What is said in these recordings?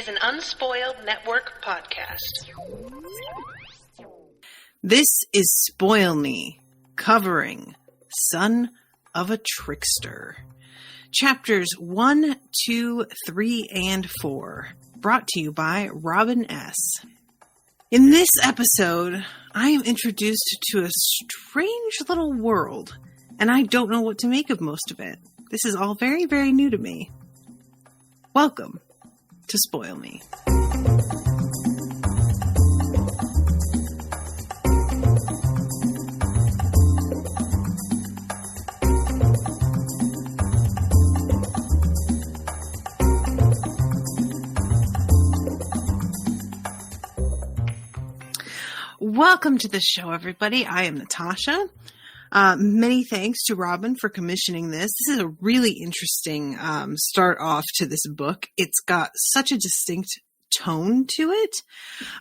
an Unspoiled Network podcast. This is Spoil Me, covering Son of a Trickster. Chapters 1, 2, 3, and 4, brought to you by Robin S. In this episode, I am introduced to a strange little world, and I don't know what to make of most of it. This is all very, very new to me. Welcome to Spoil Me. Welcome to the show, everybody. I am Natasha. Many thanks to Robin for commissioning this. This is a really interesting start off to this book. It's got such a distinct tone to it.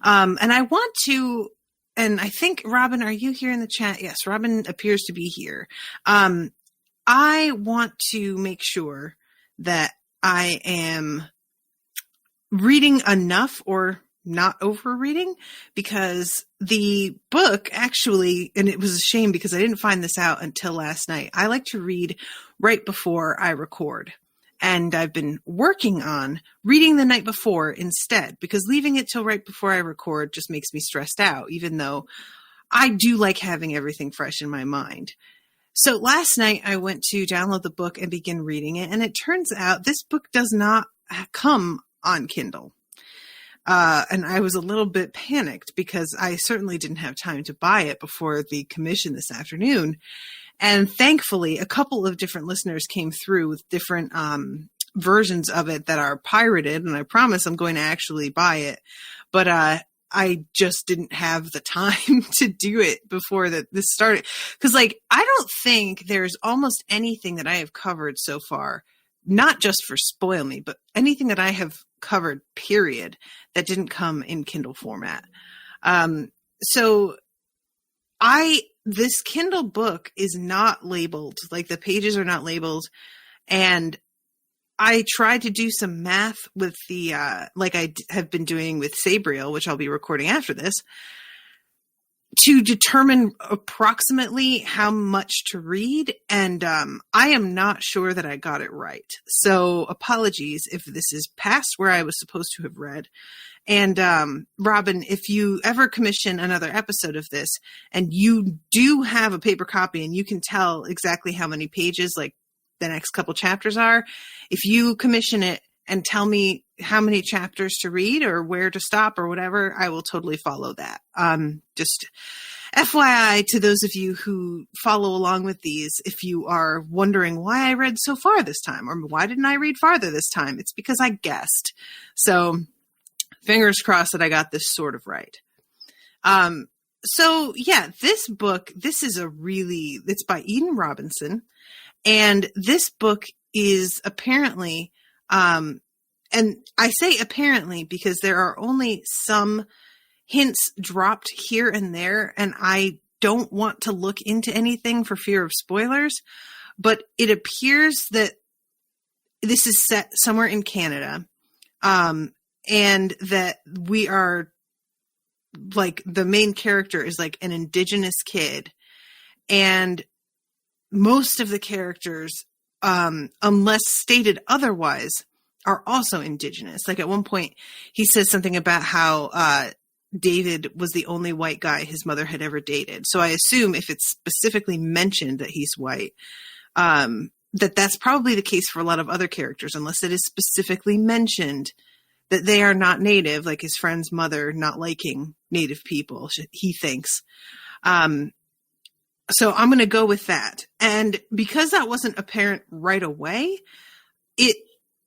And I want to, and I think, Robin, are you here in the chat? Yes, Robin appears to be here. I want to make sure that I am reading enough or not over reading, because the book actually, and it was a shame because I didn't find this out until last night. I like to read right before I record, and I've been working on reading the night before instead, because leaving it till right before I record just makes me stressed out, even though I do like having everything fresh in my mind. So last night I went to download the book and begin reading it, and it turns out this book does not come on Kindle. And I was a little bit panicked because I certainly didn't have time to buy it before the commission this afternoon. And thankfully, a couple of different listeners came through with different versions of it that are pirated. And I promise I'm going to actually buy it. But I just didn't have the time to do it before this started. Because, I don't think there's almost anything that I have covered so far, not just for Spoil Me, but anything that I have covered, period, that didn't come in Kindle format. So this Kindle book is not labeled, the pages are not labeled. And I tried to do some math with the, I have been doing with Sabriel, which I'll be recording after this, to determine approximately how much to read. And I am not sure that I got it right. So apologies if this is past where I was supposed to have read. And Robin, if you ever commission another episode of this and you do have a paper copy and you can tell exactly how many pages the next couple chapters are, if you commission it and tell me how many chapters to read or where to stop or whatever, I will totally follow that. Just FYI to those of you who follow along with these, if you are wondering why I read so far this time or why didn't I read farther this time, it's because I guessed. So fingers crossed that I got this sort of right. So yeah, this book, it's by Eden Robinson. And this book is apparently, and I say apparently because there are only some hints dropped here and there, and I don't want to look into anything for fear of spoilers, but it appears that this is set somewhere in Canada, and that we are, the main character is an Indigenous kid, and most of the characters, unless stated otherwise, are also Indigenous. At one point, he says something about how David was the only white guy his mother had ever dated. So I assume if it's specifically mentioned that he's white, that's probably the case for a lot of other characters, unless it is specifically mentioned that they are not native, like his friend's mother not liking native people, he thinks. So I'm going to go with that. And because that wasn't apparent right away, it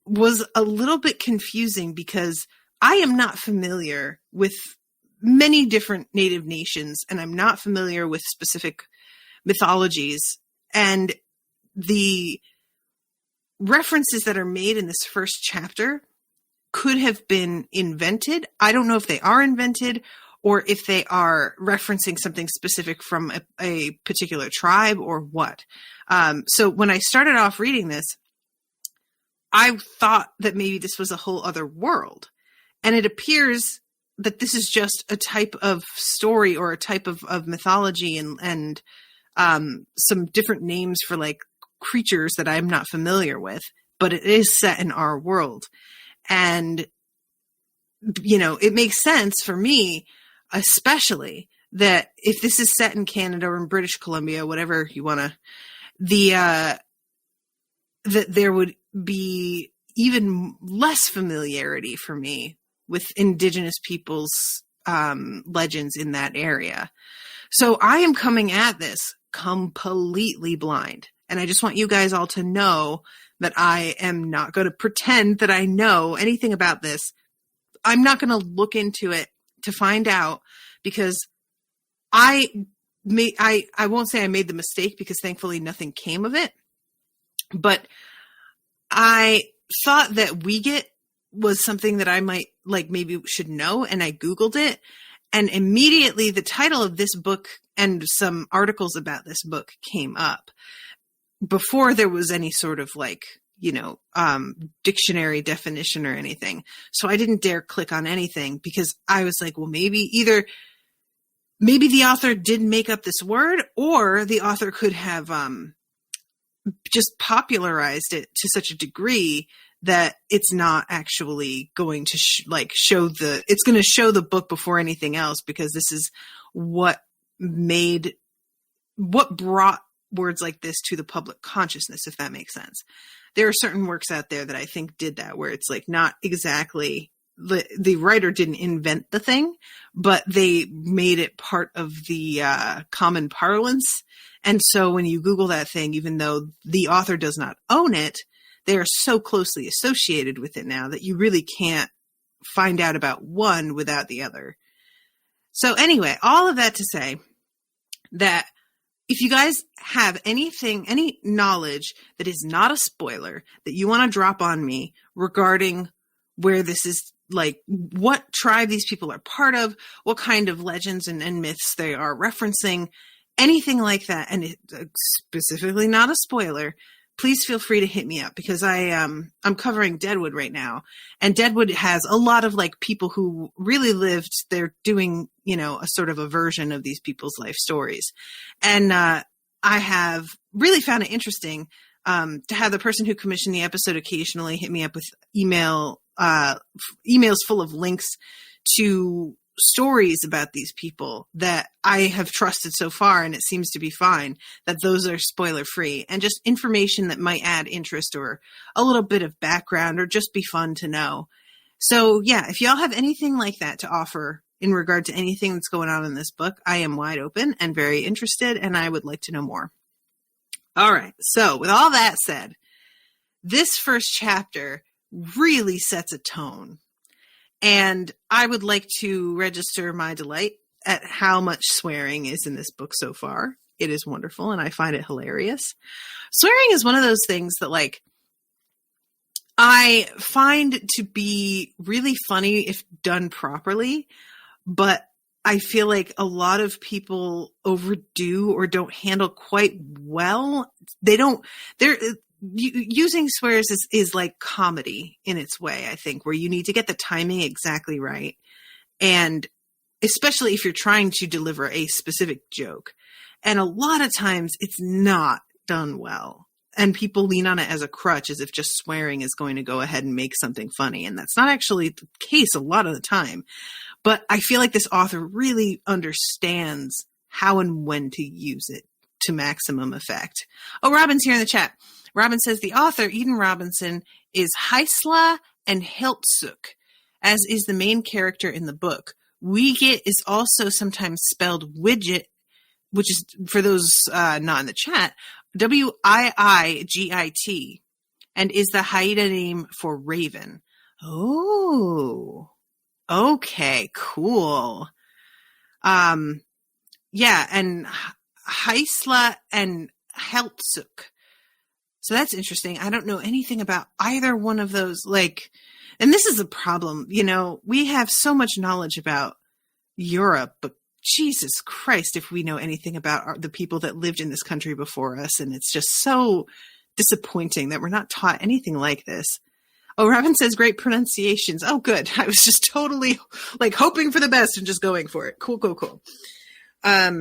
was a little bit confusing because I am not familiar with many different native nations, and I'm not familiar with specific mythologies. And the references that are made in this first chapter could have been invented. I don't know if they are invented or if they are referencing something specific from a particular tribe or what. So when I started off reading this, I thought that maybe this was a whole other world. And it appears that this is just a type of story or a type of mythology and some different names for like creatures that I'm not familiar with, but it is set in our world. And, you know, it makes sense for me, especially that if this is set in Canada or in British Columbia, whatever you want to, that there would be even less familiarity for me with Indigenous people's legends in that area. So I am coming at this completely blind. And I just want you guys all to know that I am not going to pretend that I know anything about this. I'm not going to look into it to find out, because I won't say I made the mistake, because thankfully nothing came of it. But I thought that Weget was something that I might like maybe should know, and I Googled it, and immediately the title of this book and some articles about this book came up before there was any sort of like, you know, dictionary definition or anything. So I didn't dare click on anything, because I was like, well, maybe the author did make up this word, or the author could have just popularized it to such a degree that it's not actually going to it's going to show the book before anything else, because this is what brought words like this to the public consciousness, if that makes sense. There are certain works out there that I think did that, where it's like not exactly the writer didn't invent the thing, but they made it part of the common parlance. And so when you Google that thing, even though the author does not own it, they are so closely associated with it now that you really can't find out about one without the other. So anyway, all of that to say that if you guys have anything, any knowledge that is not a spoiler that you want to drop on me regarding where this is, like what tribe these people are part of, what kind of legends and myths they are referencing, anything like that, and specifically not a spoiler, please feel free to hit me up, because I'm covering Deadwood right now, and Deadwood has a lot of like people who really lived. They're doing, you know, a sort of a version of these people's life stories, and I have really found it interesting to have the person who commissioned the episode occasionally hit me up with emails full of links to stories about these people that I have trusted so far, and it seems to be fine, that those are spoiler free and just information that might add interest or a little bit of background or just be fun to know. So yeah, if y'all have anything like that to offer in regard to anything that's going on in this book, I am wide open and very interested, and I would like to know more. All right. So with all that said, this first chapter really sets a tone. And I would like to register my delight at how much swearing is in this book so far. It is wonderful, and I find it hilarious. Swearing is one of those things that, like, I find to be really funny if done properly, but I feel like a lot of people overdo or don't handle quite well. Using swears is like comedy in its way, I think, where you need to get the timing exactly right. And especially if you're trying to deliver a specific joke. And a lot of times it's not done well. And people lean on it as a crutch, as if just swearing is going to go ahead and make something funny. And that's not actually the case a lot of the time. But I feel like this author really understands how and when to use it to maximum effect. Oh, Robin's here in the chat. Robin says the author, Eden Robinson, is Haisla and Hiltsuk, as is the main character in the book. Weegit is also sometimes spelled widget, which is, for those not in the chat, Wiigit, and is the Haida name for raven. Oh, okay, cool. Yeah, and Haisla and Heltsuk. So that's interesting. I don't know anything about either one of those. Like, and this is a problem. You know, we have so much knowledge about Europe, but Jesus Christ, if we know anything about the people that lived in this country before us. And it's just so disappointing that we're not taught anything like this. Oh, Robin says great pronunciations. Oh, good. I was just totally like hoping for the best and just going for it. Cool. All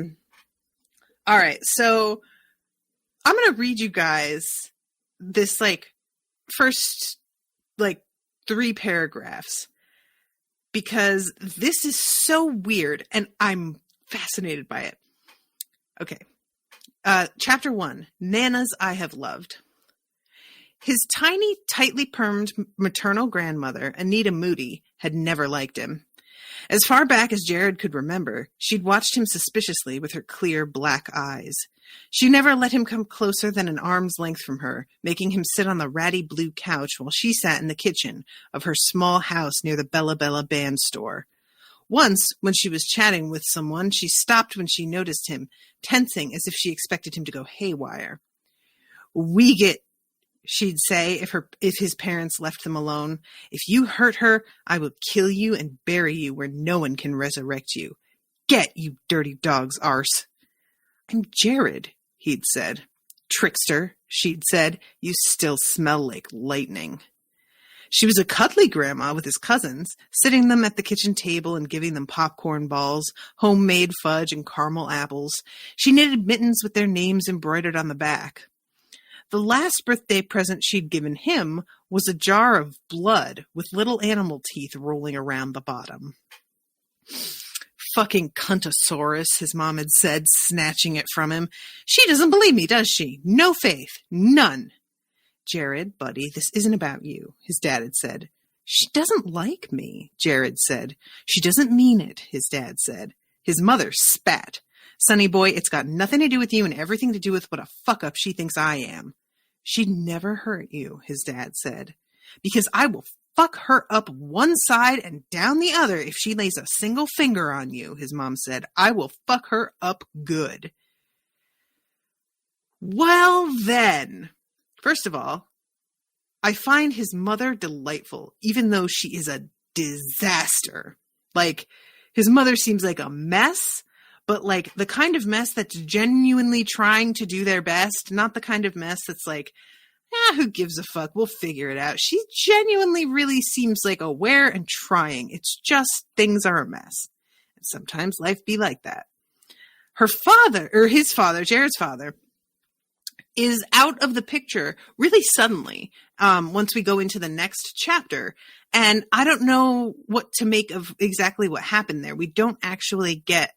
right. So I'm going to read you guys this like first like 3 paragraphs because this is so weird and I'm fascinated by it. Okay. Chapter 1, Nanas I Have Loved. His tiny, tightly permed maternal grandmother, Anita Moody, had never liked him. As far back as Jared could remember, she'd watched him suspiciously with her clear black eyes. She never let him come closer than an arm's length from her, making him sit on the ratty blue couch while she sat in the kitchen of her small house near the Bella Bella band store. Once, when she was chatting with someone, she stopped when she noticed him, tensing as if she expected him to go haywire. "We get," she'd say if his parents left them alone. "If you hurt her, I will kill you and bury you where no one can resurrect you. Get, you dirty dog's arse." "I'm Jared," he'd said. "Trickster," she'd said. "You still smell like lightning." She was a cuddly grandma with his cousins, sitting them at the kitchen table and giving them popcorn balls, homemade fudge, and caramel apples. She knitted mittens with their names embroidered on the back. The last birthday present she'd given him was a jar of blood with little animal teeth rolling around the bottom. "Fucking cuntosaurus," his mom had said, snatching it from him. "She doesn't believe me, does she? No faith. None." "Jared, buddy, this isn't about you," his dad had said. "She doesn't like me," Jared said. "She doesn't mean it," his dad said. His mother spat. "Sonny boy, it's got nothing to do with you and everything to do with what a fuck-up she thinks I am." "She'd never hurt you," his dad said. "Because I will fuck her up one side and down the other if she lays a single finger on you," his mom said. "I will fuck her up good." Well then, first of all, I find his mother delightful, even though she is a disaster. Like, his mother seems like a mess, but like the kind of mess that's genuinely trying to do their best, not the kind of mess that's like, who gives a fuck? We'll figure it out. She genuinely really seems like aware and trying. It's just things are a mess. And sometimes life be like that. Her father, or his father, Jared's father, is out of the picture really suddenly once we go into the next chapter. And I don't know what to make of exactly what happened there. We don't actually get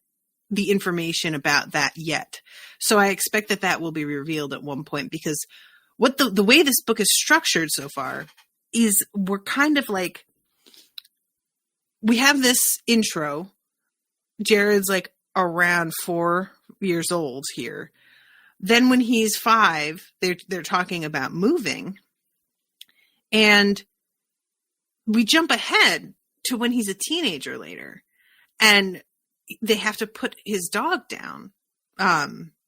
the information about that yet. So I expect that will be revealed at one point, because what the way this book is structured so far is we're kind of like, we have this intro. Jared's like around 4 years old here. Then when he's 5, they're talking about moving. And we jump ahead to when he's a teenager later. And they have to put his dog down.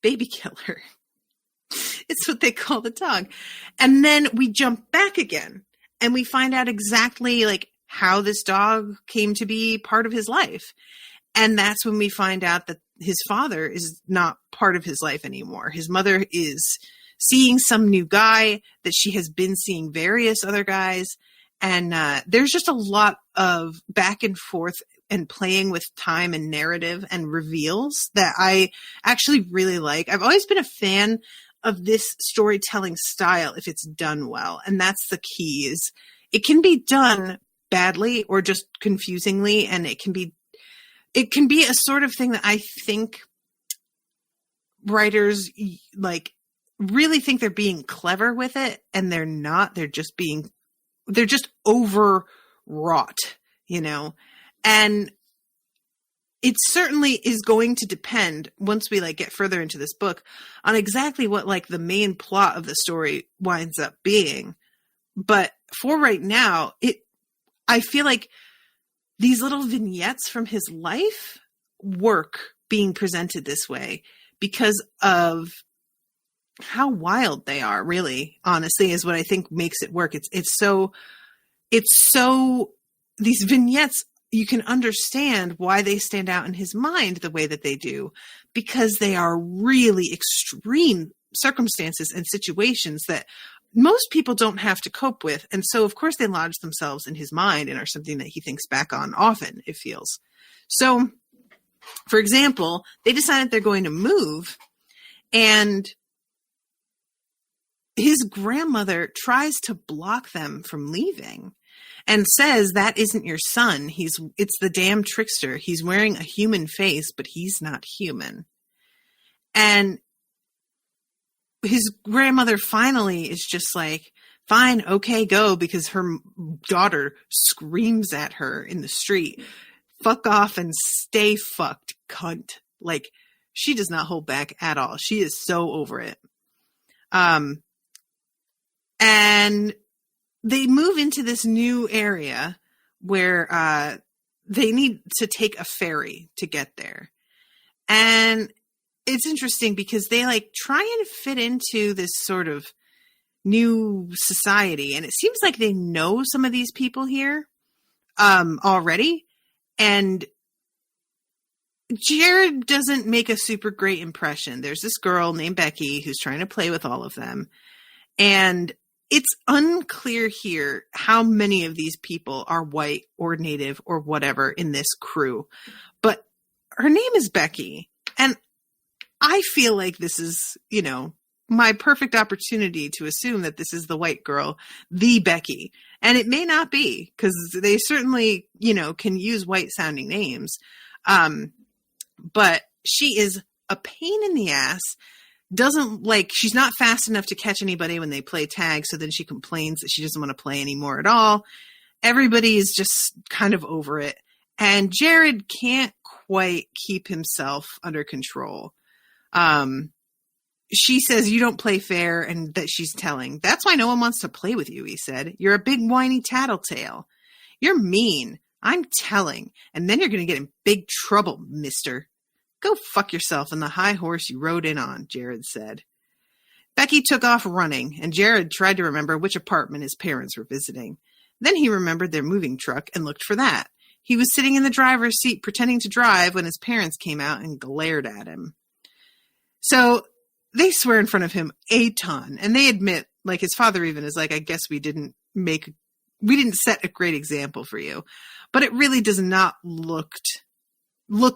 Baby killer. It's what they call the dog. And then we jump back again and we find out exactly like how this dog came to be part of his life. And that's when we find out that his father is not part of his life anymore. His mother is seeing some new guy, that she has been seeing various other guys. And there's just a lot of back and forth and playing with time and narrative and reveals that I actually really like. I've always been a fan of this storytelling style if it's done well. And that's the key, is it can be done badly or just confusingly, and it can be a sort of thing that I think writers like really think they're being clever with it, and they're not. They're just overwrought, you know? And it certainly is going to depend, once we like get further into this book, on exactly what like the main plot of the story winds up being. But for right now, I feel like these little vignettes from his life work being presented this way because of how wild they are, really, honestly, is what I think makes it work. It's so these vignettes, you can understand why they stand out in his mind the way that they do, because they are really extreme circumstances and situations that most people don't have to cope with. And so, of course, they lodge themselves in his mind and are something that he thinks back on often, it feels. So, for example, they decided they're going to move, and his grandmother tries to block them from leaving and says, that isn't your son. It's the damn trickster. He's wearing a human face, but he's not human. And his grandmother finally is just like, fine, okay, go, because her daughter screams at her in the street, fuck off and stay fucked, cunt. Like, she does not hold back at all. She is so over it. And they move into this new area where they need to take a ferry to get there. And it's interesting because they like try and fit into this sort of new society. And it seems like they know some of these people here already. And Jared doesn't make a super great impression. There's this girl named Becky who's trying to play with all of them. And it's unclear here how many of these people are white or native or whatever in this crew. But her name is Becky. And I feel like this is, you know, my perfect opportunity to assume that this is the white girl, the Becky. And it may not be, because they certainly, you know, can use white sounding names. But she is a pain in the ass. She's not fast enough to catch anybody when they play tag. So then she complains that she doesn't want to play anymore at all. Everybody is just kind of over it. And Jared can't quite keep himself under control. She says, you don't play fair, and that she's telling. That's why no one wants to play with you, he said. You're a big whiny tattletale. You're mean. I'm telling. And then you're going to get in big trouble, mister. Go fuck yourself on the high horse you rode in on, Jared said. Becky took off running, and Jared tried to remember which apartment his parents were visiting. Then he remembered their moving truck and looked for that. He was sitting in the driver's seat pretending to drive when his parents came out and glared at him. So they swear in front of him a ton, and they admit, like his father even is like, I guess we didn't set a great example for you. But it really does not look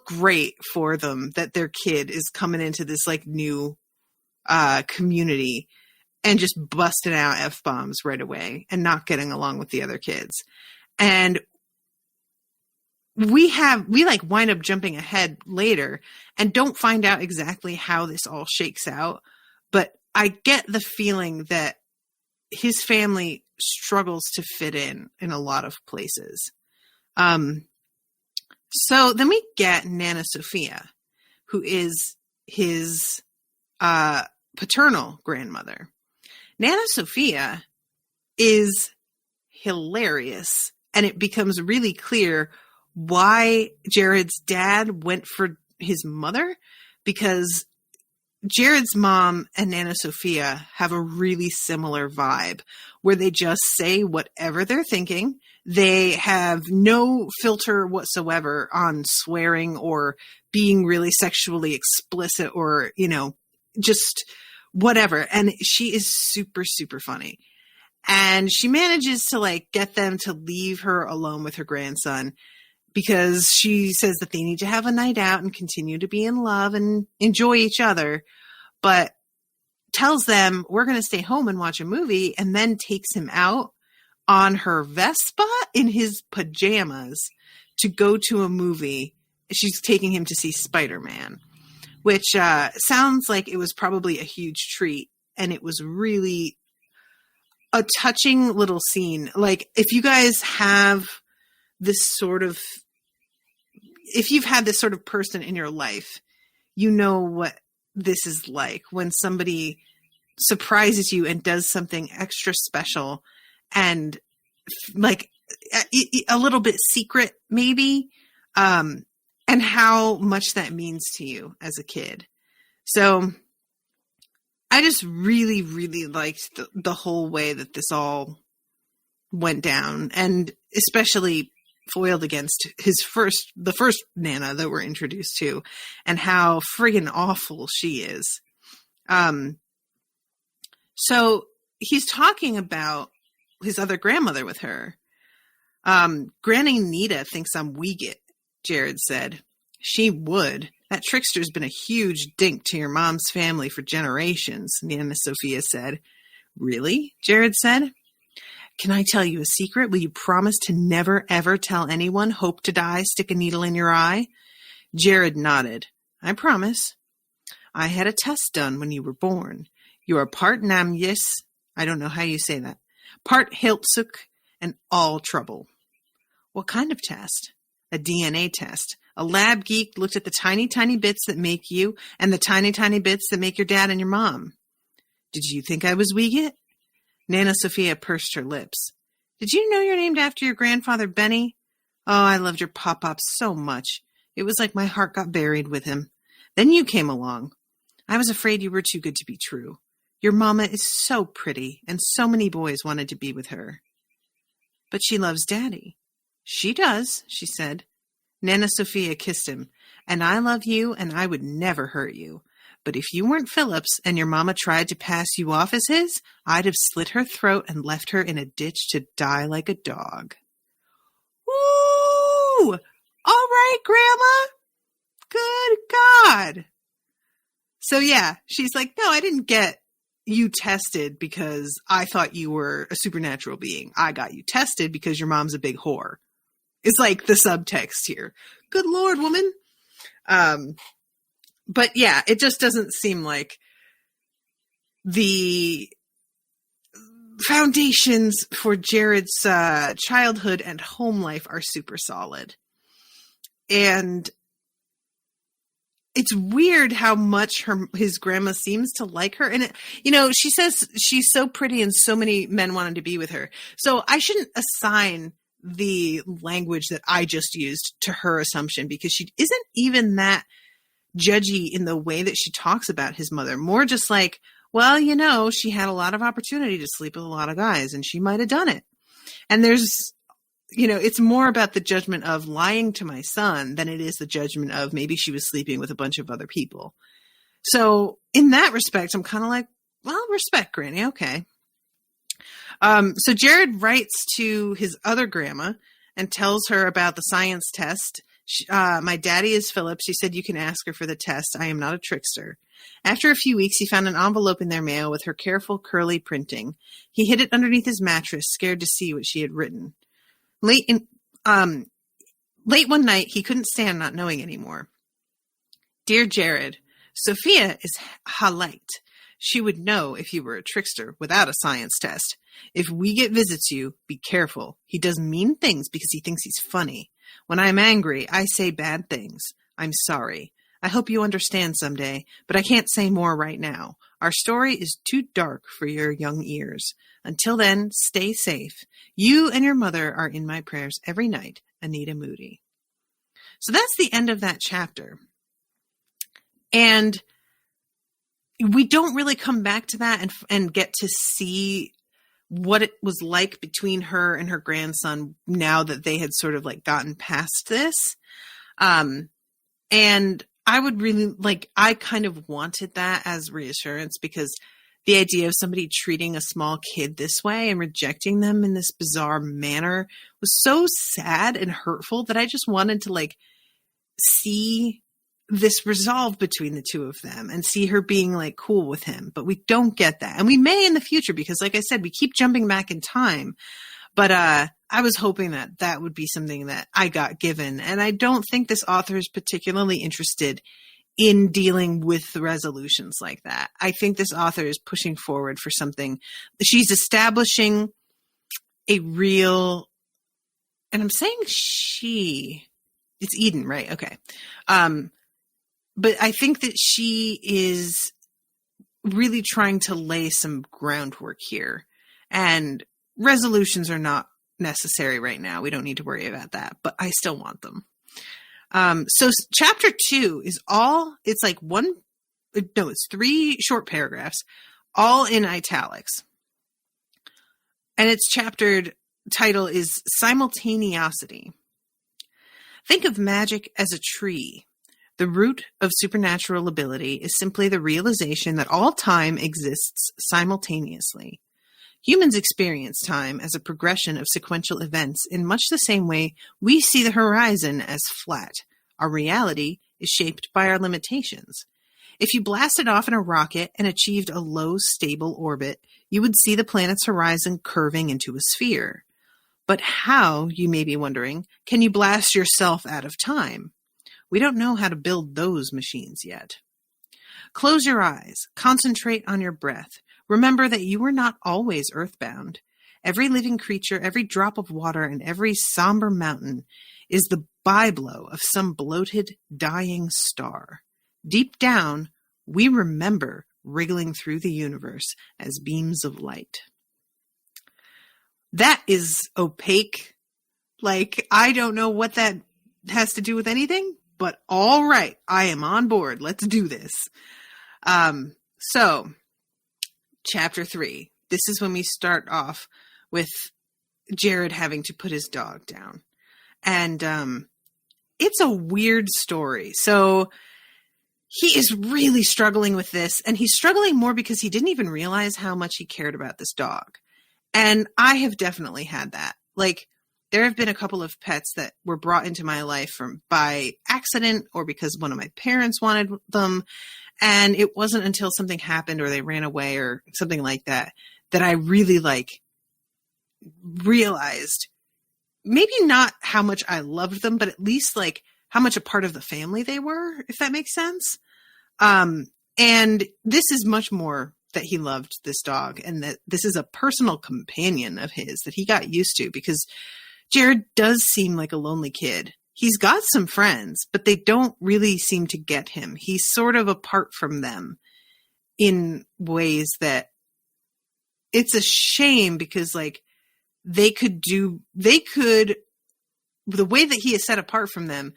great for them that their kid is coming into this like new community and just busting out F-bombs right away and not getting along with the other kids. And we like wind up jumping ahead later and don't find out exactly how this all shakes out. But I get the feeling that his family struggles to fit in a lot of places. So then we get Nana Sophia, who is his paternal grandmother. Nana Sophia is hilarious, and it becomes really clear why Jared's dad went for his mother, because Jared's mom and Nana Sophia have a really similar vibe where they just say whatever they're thinking. They have no filter whatsoever on swearing or being really sexually explicit or, you know, just whatever. And she is super, super funny. And she manages to like get them to leave her alone with her grandson because she says that they need to have a night out and continue to be in love and enjoy each other, but tells them we're going to stay home and watch a movie, and then takes him out on her Vespa in his pajamas to go to a movie. She's taking him to see Spider-Man, which sounds like it was probably a huge treat. And it was really a touching little scene. Like if you guys have if you've had this sort of person in your life, you know what this is like when somebody surprises you and does something extra special and like a little bit secret maybe, and how much that means to you as a kid. So I just really, really liked the whole way that this all went down, and especially foiled against the first Nana that we're introduced to, and how friggin' awful she is. So he's talking about his other grandmother with her. Granny Nita thinks I'm Weeget, Jared said. She would. That trickster's been a huge dink to your mom's family for generations, Nana Sophia said. Really? Jared said. Can I tell you a secret? Will you promise to never, ever tell anyone? Hope to die, stick a needle in your eye? Jared nodded. I promise. I had a test done when you were born. You are part Namyis, I don't know how you say that, part Hiltsuk, and all trouble. What kind of test? A DNA test. A lab geek looked at the tiny, tiny bits that make you and the tiny, tiny bits that make your dad and your mom. Did you think I was Weeget? Nana Sophia pursed her lips. Did you know you're named after your grandfather, Benny? Oh, I loved your pop-pop so much. It was like my heart got buried with him. Then you came along. I was afraid you were too good to be true. Your mama is so pretty, and so many boys wanted to be with her. But she loves Daddy. She does, she said. Nana Sophia kissed him. And I love you, and I would never hurt you. But if you weren't Phillips and your mama tried to pass you off as his, I'd have slit her throat and left her in a ditch to die like a dog. Woo! All right, Grandma. Good God. So yeah, she's like, no, I didn't get you tested because I thought you were a supernatural being. I got you tested because your mom's a big whore. It's like the subtext here. Good Lord, woman. But yeah, it just doesn't seem like the foundations for Jared's childhood and home life are super solid. And it's weird how much his grandma seems to like her. And, she says she's so pretty and so many men wanted to be with her. So I shouldn't assign the language that I just used to her assumption because she isn't even that judgy in the way that she talks about his mother. More just like, well, she had a lot of opportunity to sleep with a lot of guys and she might have done it. And there's, it's more about the judgment of lying to my son than it is the judgment of maybe she was sleeping with a bunch of other people. So in that respect, I'm kind of like, well, respect, Granny. Okay. So Jared writes to his other grandma and tells her about the science test. My daddy is Phillips. She said you can ask her for the test. I am not a trickster. After a few weeks, he found an envelope in their mail with her careful, curly printing. He hid it underneath his mattress, scared to see what she had written. Late one night, he couldn't stand not knowing anymore. Dear Jared, Sophia is Halite. She would know if you were a trickster without a science test. If Weeget visits you, be careful. He does mean things because he thinks he's funny. When I'm angry, I say bad things. I'm sorry. I hope you understand someday, but I can't say more right now. Our story is too dark for your young ears. Until then, stay safe. You and your mother are in my prayers every night, Anita Moody. So that's the end of that chapter. And we don't really come back to that and get to see what it was like between her and her grandson now that they had sort of like gotten past this. And I would really I kind of wanted that as reassurance because the idea of somebody treating a small kid this way and rejecting them in this bizarre manner was so sad and hurtful that I just wanted to see this resolve between the two of them and see her being cool with him. But we don't get that. And we may in the future because like I said, we keep jumping back in time. But I was hoping that would be something that I got given. And I don't think this author is particularly interested in dealing with the resolutions like that. I think this author is pushing forward for something. She's establishing a real, and I'm saying it's Eden, right? Okay. But I think that she is really trying to lay some groundwork here. And resolutions are not necessary right now. We don't need to worry about that. But I still want them. So chapter 2 is it's 3 short paragraphs, all in italics. And its title is Simultaneosity. Think of magic as a tree. The root of supernatural ability is simply the realization that all time exists simultaneously. Humans experience time as a progression of sequential events in much the same way we see the horizon as flat. Our reality is shaped by our limitations. If you blasted off in a rocket and achieved a low, stable orbit, you would see the planet's horizon curving into a sphere. But how, you may be wondering, can you blast yourself out of time? We don't know how to build those machines yet. Close your eyes. Concentrate on your breath. Remember that you are not always earthbound. Every living creature, every drop of water, and every somber mountain is the byblow of some bloated, dying star. Deep down, we remember wriggling through the universe as beams of light. That is opaque. Like, I don't know what that has to do with anything, but all right, I am on board. Let's do this. So, Chapter 3. This is when we start off with Jared having to put his dog down. And it's a weird story. So he is really struggling with this, and he's struggling more because he didn't even realize how much he cared about this dog. And I have definitely had that. Like, there have been a couple of pets that were brought into my life by accident or because one of my parents wanted them. And it wasn't until something happened or they ran away or something like that that I really realized maybe not how much I loved them, but at least how much a part of the family they were, if that makes sense. And this is much more that he loved this dog and that this is a personal companion of his that he got used to, because Jared does seem like a lonely kid. He's got some friends, but they don't really seem to get him. He's sort of apart from them in ways that it's a shame, because the way that he is set apart from them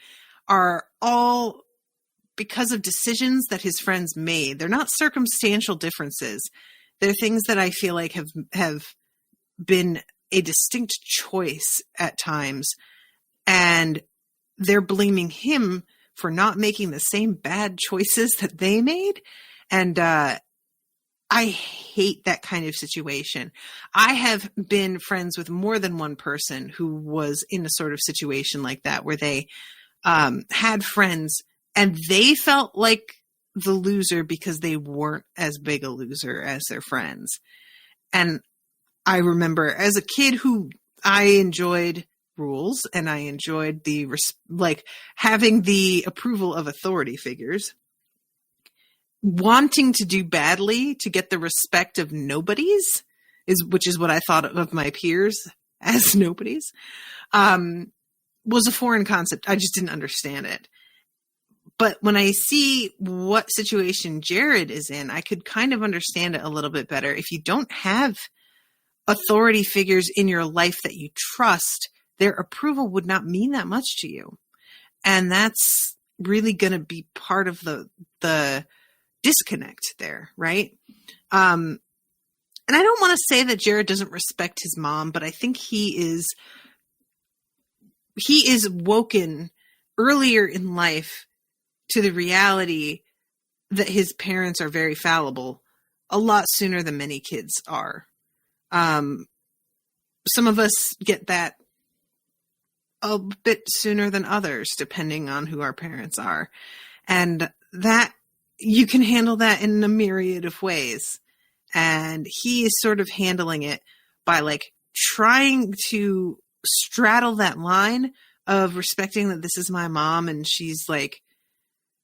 are all because of decisions that his friends made. They're not circumstantial differences. They're things that I feel like have been a distinct choice at times, and they're blaming him for not making the same bad choices that they made. And I hate that kind of situation. I have been friends with more than one person who was in a sort of situation like that, where they had friends and they felt like the loser because they weren't as big a loser as their friends. And I remember as a kid who I enjoyed rules and I enjoyed having the approval of authority figures, wanting to do badly to get the respect of nobodies, which is what I thought of my peers as nobodies, was a foreign concept. I just didn't understand it. But when I see what situation Jared is in, I could kind of understand it a little bit better. If you don't have authority figures in your life that you trust, their approval would not mean that much to you. And that's really going to be part of the disconnect there, right? And I don't want to say that Jared doesn't respect his mom, but I think he is woken earlier in life to the reality that his parents are very fallible a lot sooner than many kids are. Some of us get that a bit sooner than others, depending on who our parents are. And that you can handle that in a myriad of ways. And he is sort of handling it by trying to straddle that line of respecting that this is my mom and she's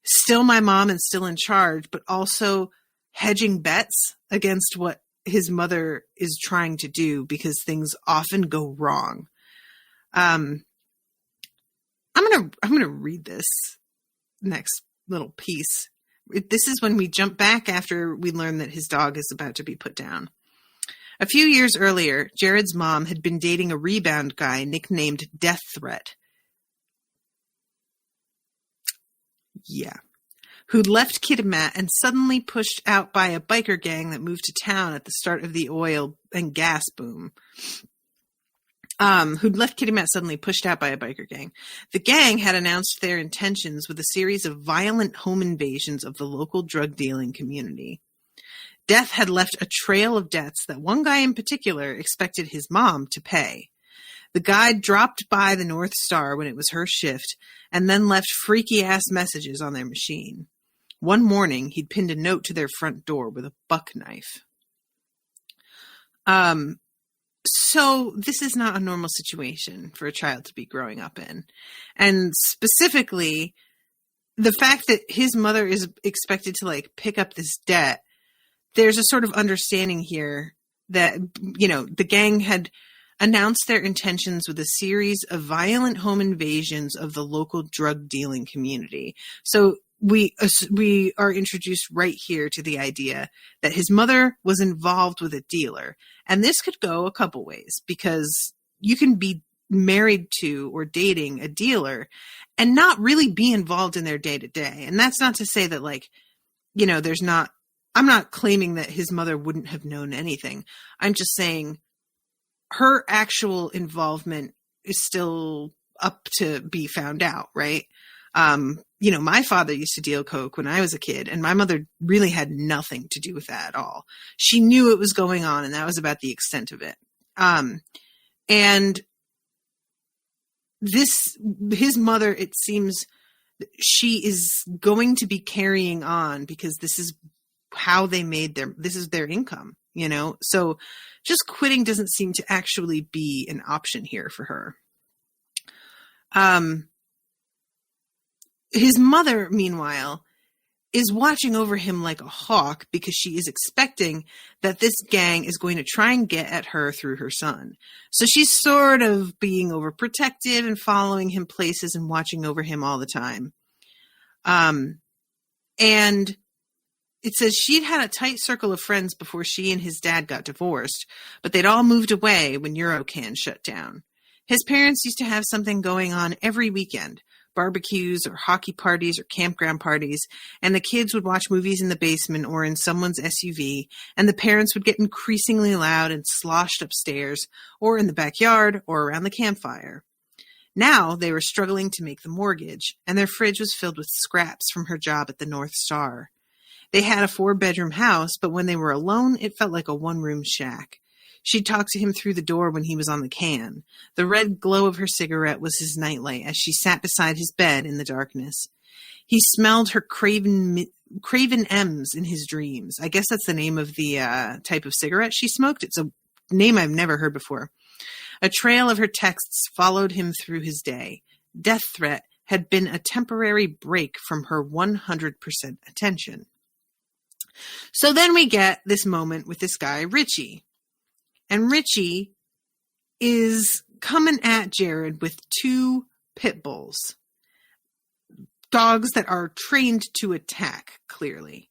still my mom and still in charge, but also hedging bets against what his mother is trying to do, because things often go wrong. I'm going to read this next little piece. This is when we jump back after we learn that his dog is about to be put down. A few years earlier, Jared's mom had been dating a rebound guy nicknamed Death Threat. Yeah. Who'd left Kitimat and suddenly pushed out by a biker gang that moved to town at the start of the oil and gas boom. Who'd left Kitimat suddenly pushed out by a biker gang. The gang had announced their intentions with a series of violent home invasions of the local drug dealing community. Death had left a trail of debts that one guy in particular expected his mom to pay. The guy dropped by the North Star when it was her shift and then left freaky-ass messages on their machine. One morning, he'd pinned a note to their front door with a buck knife. So this is not a normal situation for a child to be growing up in. And specifically, the fact that his mother is expected to like pick up this debt, there's a sort of understanding here that, you know, the gang had announced their intentions with a series of violent home invasions of the local drug dealing community. So we are introduced right here to the idea that his mother was involved with a dealer. And this could go a couple ways, because you can be married to or dating a dealer and not really be involved in their day to day. And that's not to say that, like, you know, I'm not claiming that his mother wouldn't have known anything. I'm just saying her actual involvement is still up to be found out, right? You know, my father used to deal coke when I was a kid, and my mother really had nothing to do with that at all. She knew it was going on, and that was about the extent of it. And his mother, it seems, she is going to be carrying on because this is how they made this is their income, you know? So just quitting doesn't seem to actually be an option here for her. His mother, meanwhile, is watching over him like a hawk because she is expecting that this gang is going to try and get at her through her son. So she's sort of being overprotective and following him places and watching over him all the time. And it says she'd had a tight circle of friends before she and his dad got divorced, but they'd all moved away when Eurocan shut down. His parents used to have something going on every weekend. Barbecues or hockey parties or campground parties, and the kids would watch movies in the basement or in someone's SUV, and the parents would get increasingly loud and sloshed upstairs or in the backyard or around the campfire. Now they were struggling to make the mortgage, and their fridge was filled with scraps from her job at the North Star. They had a 4-bedroom house, but when they were alone, it felt like a 1-room shack. She'd talk to him through the door when he was on the can. The red glow of her cigarette was his nightlight as she sat beside his bed in the darkness. He smelled her Craven M's in his dreams. I guess that's the name of the type of cigarette she smoked. It's a name I've never heard before. A trail of her texts followed him through his day. Death threat had been a temporary break from her 100% attention. So then we get this moment with this guy, Richie. And Richie is coming at Jared with 2 pit bulls. Dogs that are trained to attack, clearly.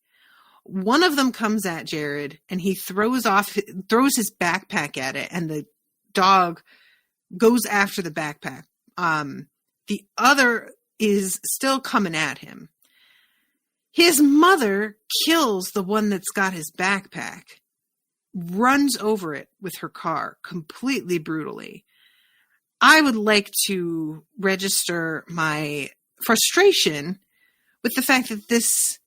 One of them comes at Jared and he throws his backpack at it, and the dog goes after the backpack. The other is still coming at him. His mother kills the one that's got his backpack. Runs over it with her car completely brutally. I would like to register my frustration with the fact that this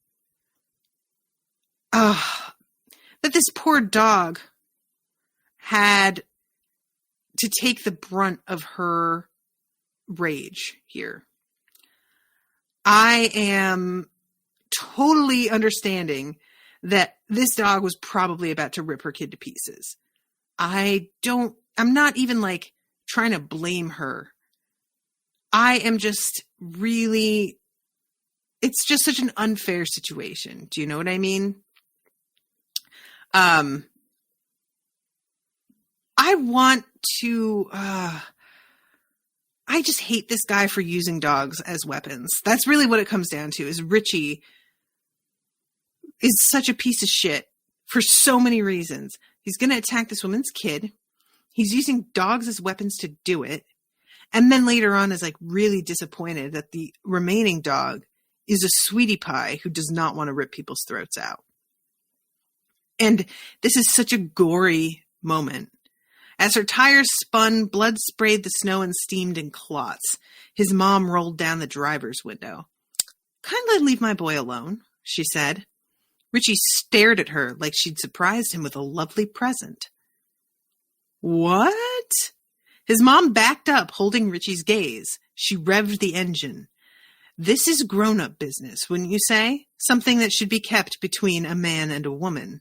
poor dog had to take the brunt of her rage here. I am totally understanding that this dog was probably about to rip her kid to pieces. I'm not even like trying to blame her. I am just really, it's just such an unfair situation. Do you know what I mean? I just hate this guy for using dogs as weapons. That's really what it comes down to, is Richie is such a piece of shit for so many reasons. He's going to attack this woman's kid. He's using dogs as weapons to do it. And then later on is like really disappointed that the remaining dog is a sweetie pie who does not want to rip people's throats out. And this is such a gory moment. As her tires spun, blood sprayed the snow and steamed in clots. His mom rolled down the driver's window. "Kindly leave my boy alone," she said. Richie stared at her like she'd surprised him with a lovely present. What? His mom backed up, holding Richie's gaze. She revved the engine. This is grown-up business, wouldn't you say? Something that should be kept between a man and a woman.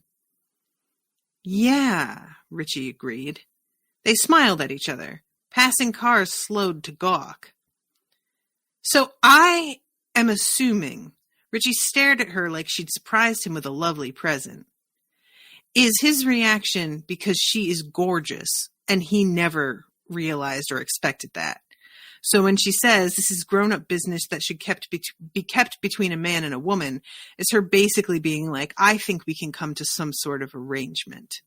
Yeah, Richie agreed. They smiled at each other. Passing cars slowed to gawk. So I am assuming, Richie stared at her like she'd surprised him with a lovely present. Is his reaction because she is gorgeous and he never realized or expected that? So when she says this is grown-up business that should be kept between a man and a woman, it's her basically being like, I think we can come to some sort of arrangement.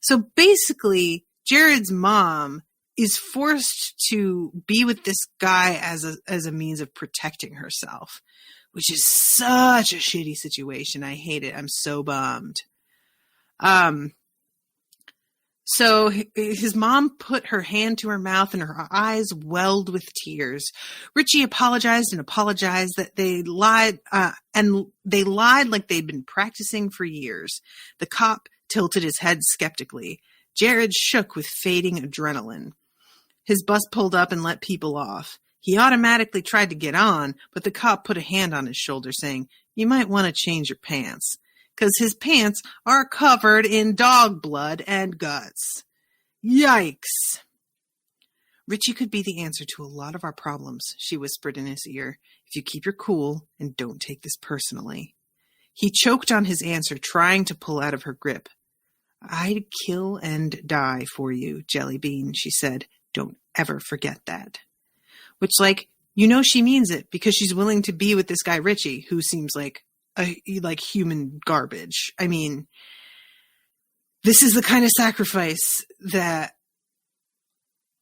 So basically, Jared's mom is forced to be with this guy as a means of protecting herself, which is such a shitty situation. I hate it. I'm so bummed. So his mom put her hand to her mouth and her eyes welled with tears. Richie apologized that they lied, and they lied like they'd been practicing for years. The cop tilted his head skeptically. Jared shook with fading adrenaline. His bus pulled up and let people off. He automatically tried to get on, but the cop put a hand on his shoulder saying, "You might want to change your pants." Because his pants are covered in dog blood and guts. Yikes. Richie could be the answer to a lot of our problems, she whispered in his ear, if you keep your cool and don't take this personally. He choked on his answer, trying to pull out of her grip. I'd kill and die for you, Jellybean, she said. Don't ever forget that. Which, she means it because she's willing to be with this guy, Richie, who seems like human garbage. I mean, this is the kind of sacrifice that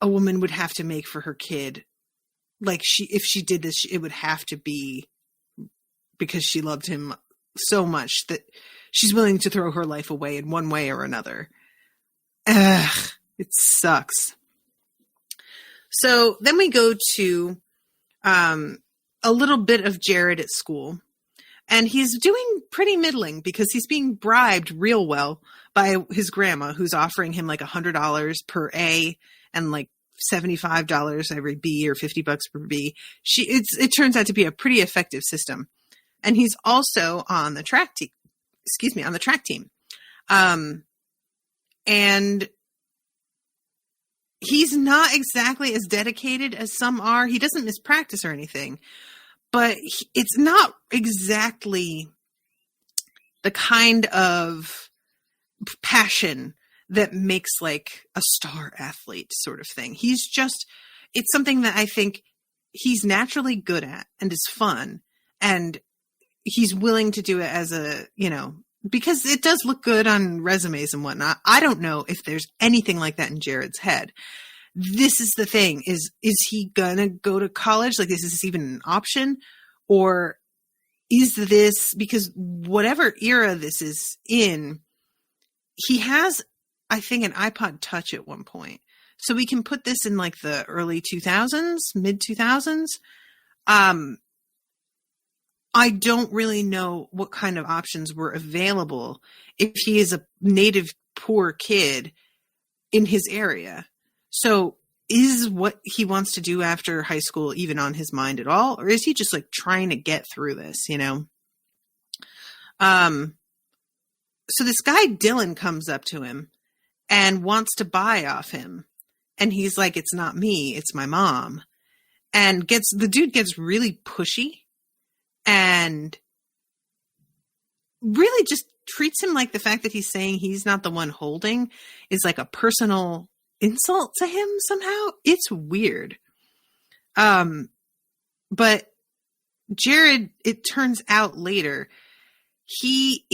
a woman would have to make for her kid. If she did this, it would have to be because she loved him so much that she's willing to throw her life away in one way or another. Ugh, it sucks. So then we go to a little bit of Jared at school. And he's doing pretty middling because he's being bribed real well by his grandma, who's offering him $100 per A and $75 every B or $50 per B. It turns out to be a pretty effective system. And he's also on the track team. And he's not exactly as dedicated as some are. He doesn't miss practice or anything. But it's not exactly the kind of passion that makes a star athlete sort of thing. It's something that I think he's naturally good at and is fun. And he's willing to do it as because it does look good on resumes and whatnot. I don't know if there's anything like that in Jared's head. This is the thing, is he gonna go to college? Is this even an option? Or is this, because whatever era this is in, he has, I think, an iPod Touch at one point. So we can put this in the early 2000s, mid 2000s. I don't really know what kind of options were available if he is a native poor kid in his area. So is what he wants to do after high school even on his mind at all? Or is he just trying to get through this, So this guy Dylan comes up to him and wants to buy off him. And he's like, it's not me, it's my mom. And the dude gets really pushy and really just treats him like the fact that he's saying he's not the one holding is a personal insult to him somehow. It's weird. But Jared, it turns out later, he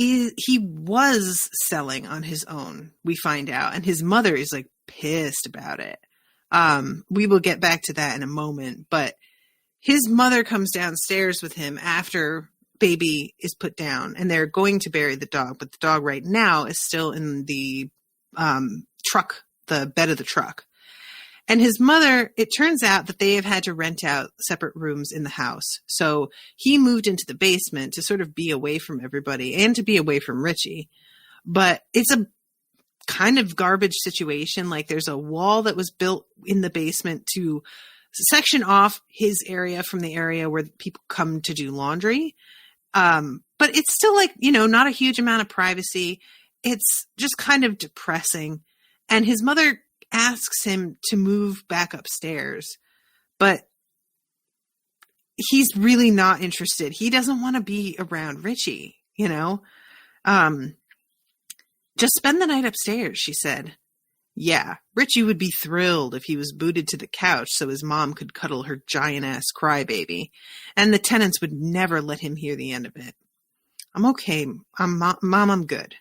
was selling on his own, we find out, and his mother is pissed about it. We will get back to that in a moment, but his mother comes downstairs with him after baby is put down, and they're going to bury the dog, but the dog right now is still in the truck, the bed of the truck. And his mother, it turns out that they have had to rent out separate rooms in the house. So he moved into the basement to sort of be away from everybody and to be away from Richie. But it's a kind of garbage situation. Like, there's a wall that was built in the basement to section off his area from the area where people come to do laundry. But it's still like, not a huge amount of privacy. It's just kind of depressing. And his mother asks him to move back upstairs, but he's really not interested. He doesn't want to be around Richie, just spend the night upstairs, she said. Yeah, Richie would be thrilled if he was booted to the couch so his mom could cuddle her giant-ass crybaby, and the tenants would never let him hear the end of it. I'm okay. Mom, I'm good.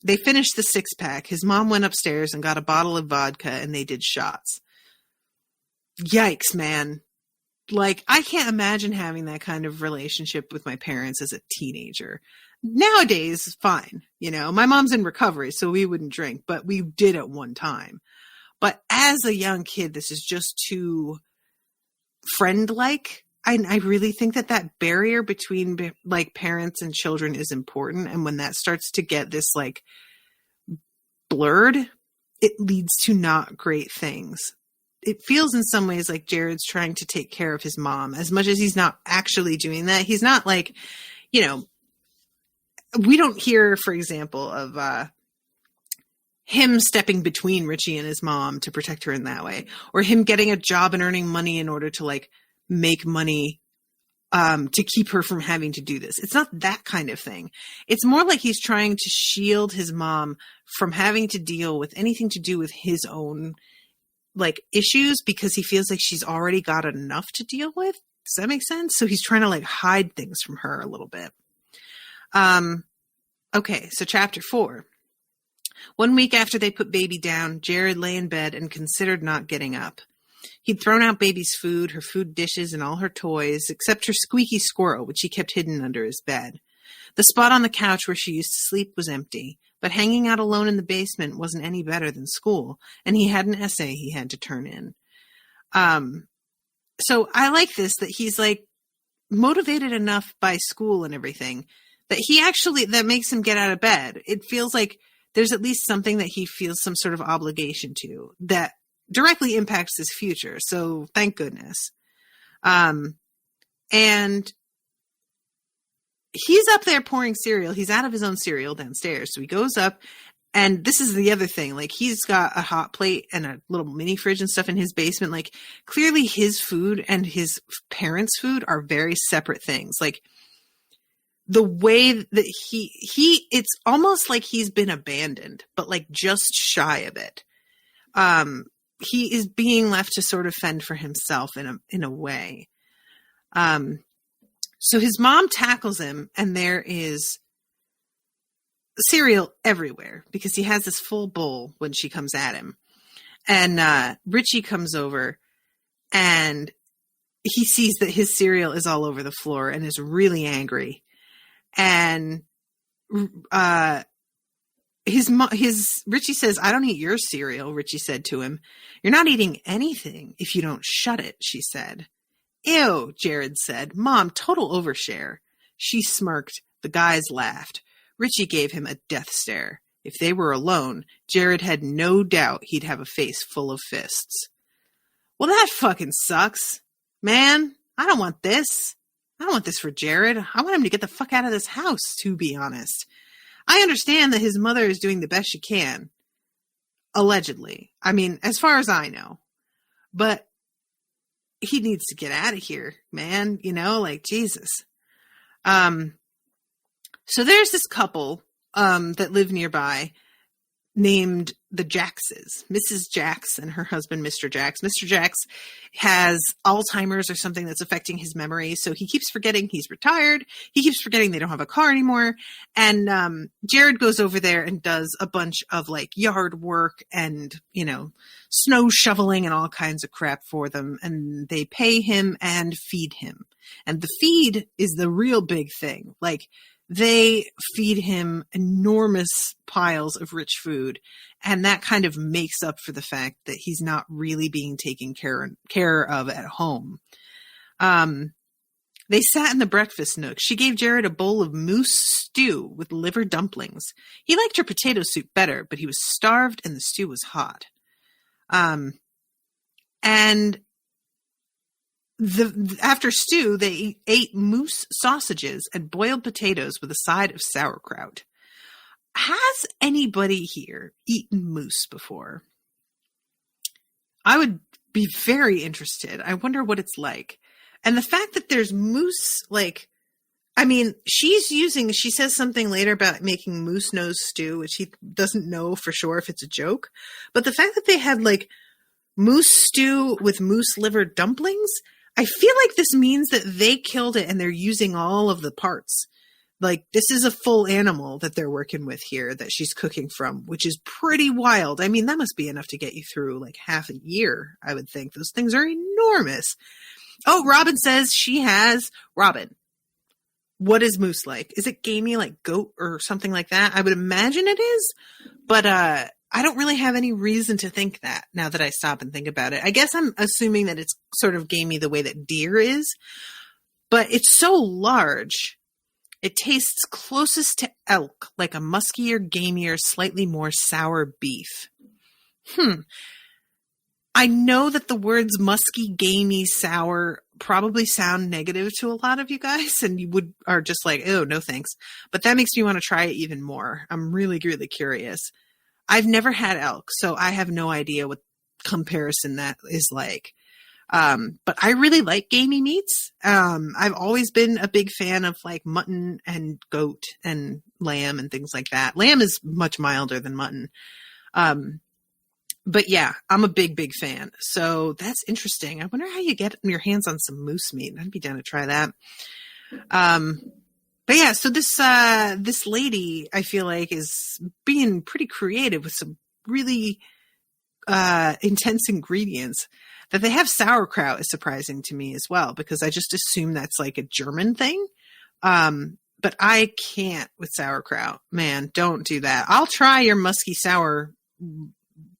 They finished the 6-pack. His mom went upstairs and got a bottle of vodka, and they did shots. Yikes, man. Like, I can't imagine having that kind of relationship with my parents as a teenager. Nowadays, fine. My mom's in recovery, so we wouldn't drink, but we did at one time. But as a young kid, this is just too friend-like. I really think that barrier between like parents and children is important. And when that starts to get this like blurred, it leads to not great things. It feels in some ways like Jared's trying to take care of his mom as much as he's not actually doing that. He's not like, we don't hear, for example, of him stepping between Richie and his mom to protect her in that way, or him getting a job and earning money in order to like make money to keep her from having to do this. It's not that kind of thing. It's more like he's trying to shield his mom from having to deal with anything to do with his own like issues, because he feels like she's already got enough to deal with. Does that make sense? So he's trying to like hide things from her a little bit. Okay, so chapter 4. 1 week after they put baby down, Jared lay in bed and considered not getting up. He'd thrown out baby's food, her food dishes, and all her toys, except her squeaky squirrel, which he kept hidden under his bed. The spot on the couch where she used to sleep was empty, but hanging out alone in the basement wasn't any better than school, and he had an essay he had to turn in. So I like this, that he's like motivated enough by school and everything that makes him get out of bed. It feels like there's at least something that he feels some sort of obligation to that directly impacts his future. So thank goodness. And he's up there pouring cereal. He's out of his own cereal downstairs. So he goes up, and this is the other thing. Like, he's got a hot plate and a little mini fridge and stuff in his basement. Like, clearly his food and his parents' food are very separate things. Like, the way that it's almost like he's been abandoned, but like just shy of it. He is being left to sort of fend for himself in a way. So his mom tackles him, and there is cereal everywhere because he has this full bowl when she comes at him. And Richie comes over, and he sees that his cereal is all over the floor and is really angry. And Richie says, "I don't eat your cereal," Richie said to him. "You're not eating anything if you don't shut it," she said. "Ew," Jared said. "Mom, total overshare." She smirked. The guys laughed. Richie gave him a death stare. If they were alone, Jared had no doubt he'd have a face full of fists. Well, that fucking sucks. Man, I don't want this. I don't want this for Jared. I want him to get the fuck out of this house, to be honest. I understand that his mother is doing the best she can. Allegedly. I mean, as far as I know. But he needs to get out of here, man. Like, Jesus. So there's this couple that live nearby named the Jackses. Mrs. Jax and her husband, Mr. Jax. Mr. Jax has Alzheimer's or something that's affecting his memory, so he keeps forgetting he's retired. He keeps forgetting they don't have a car anymore. And Jared goes over there and does a bunch of like yard work and, snow shoveling and all kinds of crap for them. And they pay him and feed him. And the feed is the real big thing. Like, they feed him enormous piles of rich food. And that kind of makes up for the fact that he's not really being taken care of at home. They sat in the breakfast nook. She gave Jared a bowl of moose stew with liver dumplings. He liked her potato soup better, but he was starved and the stew was hot. And after stew, they ate moose sausages and boiled potatoes with a side of sauerkraut. Has anybody here eaten moose before? I would be very interested. I wonder what it's like. And the fact that there's moose, she says something later about making moose nose stew, which he doesn't know for sure if it's a joke. But the fact that they had moose stew with moose liver dumplings, I feel like this means that they killed it and they're using all of the parts. This is a full animal that they're working with here that she's cooking from, which is pretty wild. I mean, that must be enough to get you through half a year, I would think. Those things are enormous. Oh, Robin says she has. Robin, what is moose like? Is it gamey like goat or something like that? I would imagine it is, but I don't really have any reason to think that now that I stop and think about it. I guess I'm assuming that it's sort of gamey the way that deer is, but it's so large. It tastes closest to elk, like a muskier, gamier, slightly more sour beef. I know that the words musky, gamey, sour probably sound negative to a lot of you guys, and you are just like, oh, no thanks. But that makes me want to try it even more. I'm really, really curious. I've never had elk, so I have no idea what comparison that is like. But I really like gamey meats. I've always been a big fan of mutton and goat and lamb and things like that. Lamb is much milder than mutton. But yeah, I'm a big, big fan. So that's interesting. I wonder how you get your hands on some moose meat. I'd be down to try that. But yeah, so this lady, I feel like, is being pretty creative with some really intense ingredients. That they have sauerkraut is surprising to me as well, because I just assume that's a German thing. But I can't with sauerkraut. Man, don't do that. I'll try your musky sour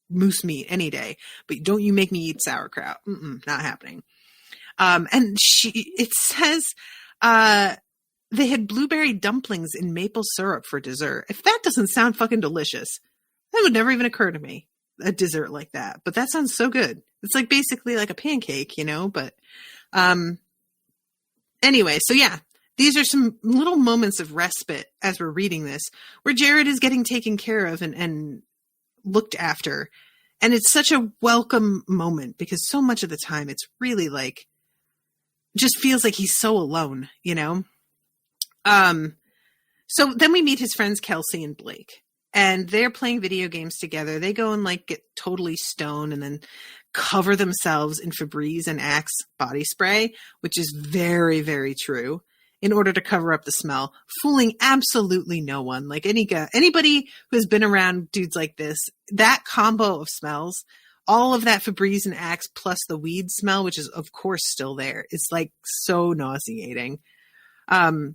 moose meat any day, but don't you make me eat sauerkraut. Not happening. And it says they had blueberry dumplings in maple syrup for dessert. If that doesn't sound fucking delicious, that would never even occur to me, a dessert like that. But that sounds so good. It's basically like a pancake, but anyway, so yeah, these are some little moments of respite as we're reading this, where Jared is getting taken care of and looked after. And it's such a welcome moment, because so much of the time it's really just feels like he's so alone, So then we meet his friends Kelsey and Blake, and they're playing video games together. They go and get totally stoned and then cover themselves in Febreze and Axe body spray, which is very, very true, in order to cover up the smell, fooling absolutely no one. Anybody who has been around dudes like this, that combo of smells, all of that Febreze and Axe plus the weed smell, which is of course still there, it's so nauseating. But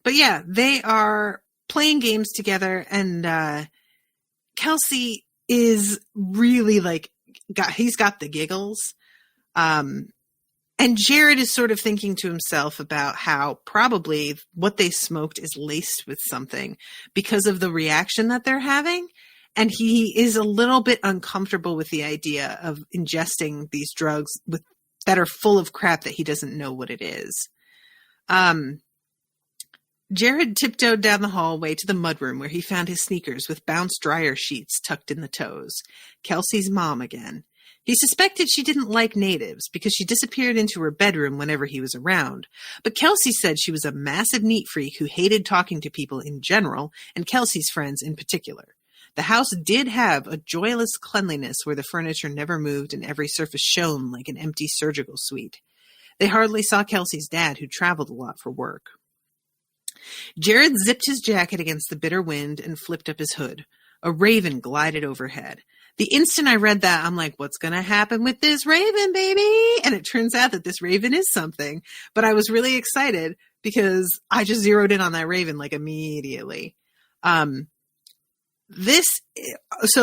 yeah, they are playing games together, and Kelsey is really he's got the giggles. And Jared is sort of thinking to himself about how probably what they smoked is laced with something because of the reaction that they're having. And he is a little bit uncomfortable with the idea of ingesting these drugs that are full of crap that he doesn't know what it is. Jared tiptoed down the hallway to the mudroom, where he found his sneakers with bounce dryer sheets tucked in the toes. Kelsey's mom again. He suspected she didn't like natives because she disappeared into her bedroom whenever he was around. But Kelsey said she was a massive neat freak who hated talking to people in general, and Kelsey's friends in particular. The house did have a joyless cleanliness where the furniture never moved and every surface shone like an empty surgical suite. They hardly saw Kelsey's dad, who traveled a lot for work. Jared zipped his jacket against the bitter wind and flipped up his hood. A raven glided overhead. The instant I read that, I'm like, what's going to happen with this raven, baby? And it turns out that this raven is something. But I was really excited because I just zeroed in on that raven like immediately. So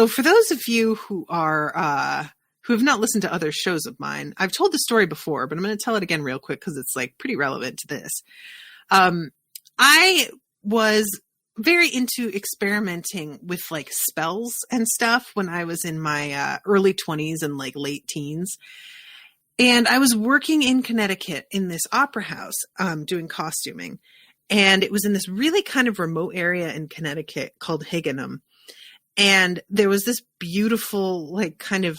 for those of you who have not listened to other shows of mine, I've told the story before, but I'm going to tell it again real quick because it's like pretty relevant to this. I was very into experimenting with like spells and stuff when I was in my early 20s and like late teens. And I was working in Connecticut in this opera house doing costuming. And it was in this really kind of remote area in Connecticut called Higganum. And there was this beautiful, like kind of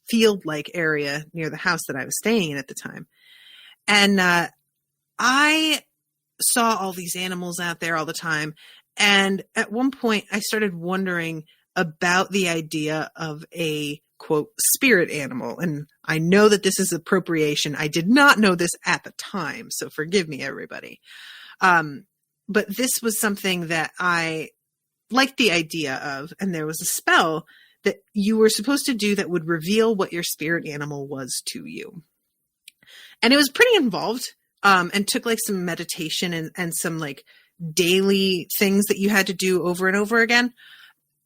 field-like area near the house that I was staying in at the time. And I saw all these animals out there all the time. And at one point I started wondering about the idea of a quote spirit animal. And I know that this is appropriation. I did not know this at the time, so forgive me, everybody. But this was something that I liked the idea of, and there was a spell that you were supposed to do that would reveal what your spirit animal was to you. And it was pretty involved. And took like some meditation and some like daily things that you had to do over and over again.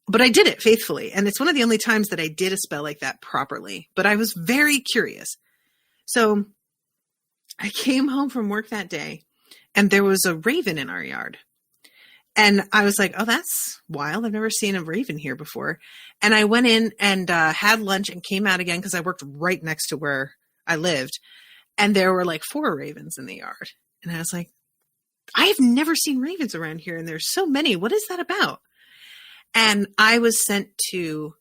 But I did it faithfully. And it's one of the only times that I did a spell like that properly. But I was very curious. So I came home from work that day and there was a raven in our yard. And I was like, oh, that's wild. I've never seen a raven here before. And I went in and had lunch and came out again because I worked right next to where I lived. And there were like 4 ravens in the yard. And I was like, I have never seen ravens around here. And there's so many. What is that about? And I was sent to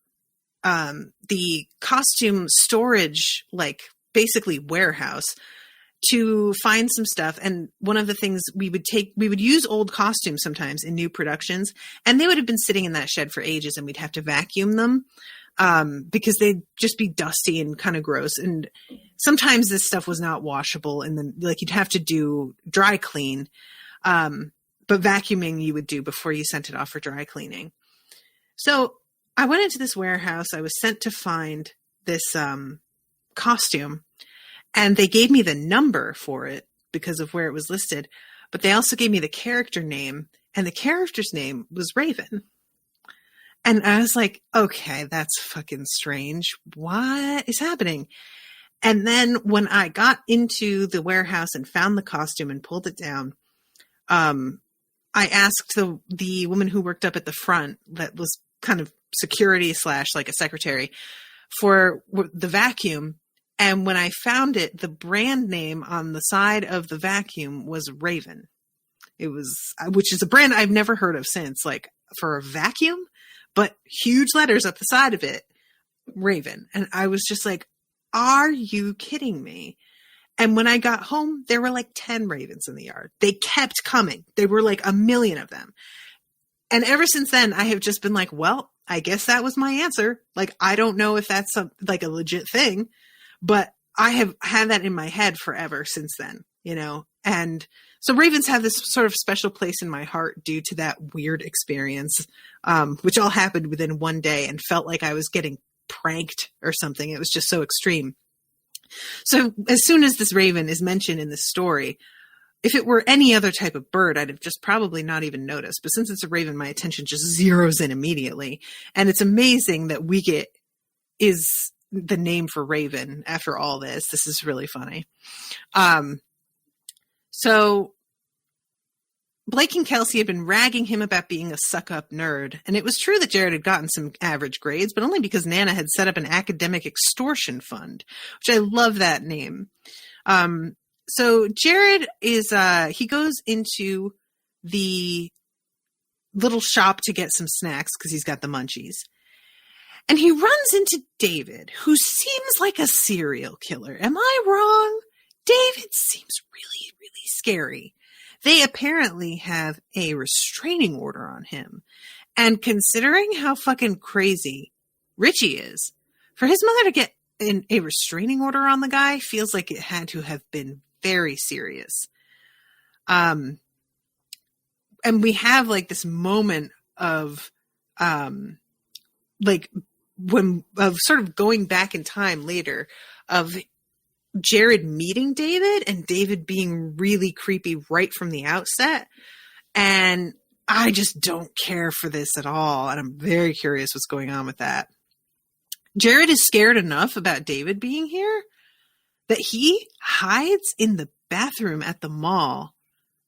the costume storage, like basically warehouse, to find some stuff. And one of the things we would use old costumes sometimes in new productions. And they would have been sitting in that shed for ages and we'd have to vacuum them. Because they'd just be dusty and kind of gross. And sometimes this stuff was not washable and then like you'd have to do dry clean. But vacuuming you would do before you sent it off for dry cleaning. So I went into this warehouse. I was sent to find this, costume and they gave me the number for it because of where it was listed, but they also gave me the character name and the character's name was Raven. And I was like, okay, that's fucking strange. What is happening? And then when I got into the warehouse and found the costume and pulled it down, I asked the woman who worked up at the front that was kind of security / like a secretary for the vacuum. And when I found it, the brand name on the side of the vacuum was Raven. Which is a brand I've never heard of since, like for a vacuum. But huge letters up the side of it, Raven. And I was just like, are you kidding me? And when I got home, there were like 10 ravens in the yard. They kept coming. There were like a million of them. And ever since then, I have just been like, well, I guess that was my answer. Like, I don't know if that's like a legit thing, but I have had that in my head forever since then, you know? And so ravens have this sort of special place in my heart due to that weird experience, which all happened within one day and felt like I was getting pranked or something. It was just so extreme. So as soon as this raven is mentioned in this story, if it were any other type of bird, I'd have just probably not even noticed. But since it's a raven, my attention just zeroes in immediately. And it's amazing that Wicket is the name for raven after all this. This is really funny. So Blake and Kelsey had been ragging him about being a suck-up nerd, and it was true that Jared had gotten some average grades, but only because Nana had set up an academic extortion fund, which I love that name. So Jared is, he goes into the little shop to get some snacks because he's got the munchies. And he runs into David, who seems like a serial killer. Am I wrong? David seems really, really scary. They apparently have a restraining order on him. And considering how fucking crazy Richie is, for his mother to get a restraining order on the guy feels like it had to have been very serious. And we have like this moment of, like, of sort of going back in time later of Jared meeting David and David being really creepy right from the outset. And I just don't care for this at all. And I'm very curious what's going on with that. Jared is scared enough about David being here that he hides in the bathroom at the mall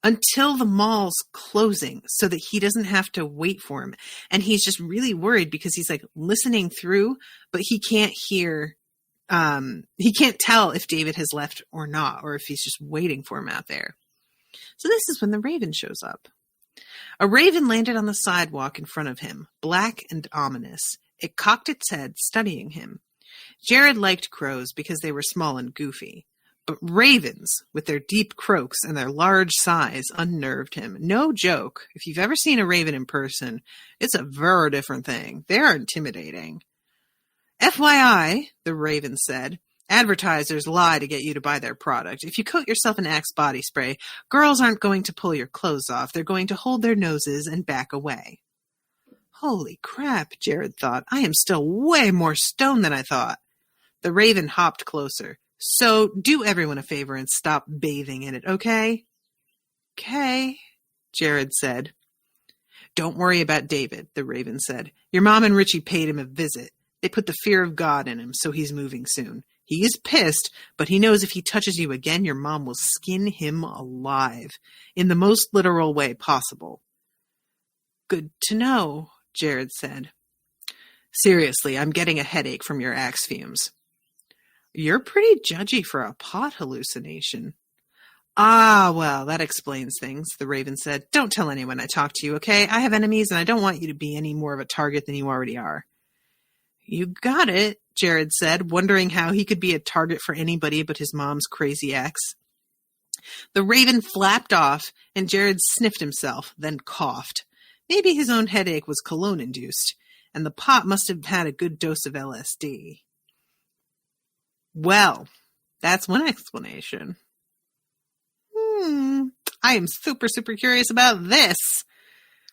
until the mall's closing so that he doesn't have to wait for him. And he's just really worried because he's like listening through, but he can't hear. He can't tell if David has left or not, or if he's just waiting for him out there. So this is when the raven shows up. A raven landed on the sidewalk in front of him, black and ominous. It cocked its head, studying him. Jared liked crows because they were small and goofy. But ravens, with their deep croaks and their large size, unnerved him. No joke. If you've ever seen a raven in person, it's a very different thing. They're intimidating. FYI, the raven said, advertisers lie to get you to buy their product. If you coat yourself in Axe body spray, girls aren't going to pull your clothes off. They're going to hold their noses and back away. Holy crap, Jared thought. I am still way more stoned than I thought. The raven hopped closer. So do everyone a favor and stop bathing in it, okay? Okay, Jared said. Don't worry about David, the raven said. Your mom and Richie paid him a visit. They put the fear of God in him, so he's moving soon. He is pissed, but he knows if he touches you again, your mom will skin him alive, in the most literal way possible. Good to know, Jared said. Seriously, I'm getting a headache from your Axe fumes. You're pretty judgy for a pot hallucination. Ah, well, that explains things, the raven said. Don't tell anyone I talk to you, okay? I have enemies, and I don't want you to be any more of a target than you already are. You got it, Jared said, wondering how he could be a target for anybody but his mom's crazy ex. The raven flapped off, and Jared sniffed himself, then coughed. Maybe his own headache was cologne-induced, and the pot must have had a good dose of LSD. Well, that's one explanation. I am super, super curious about this.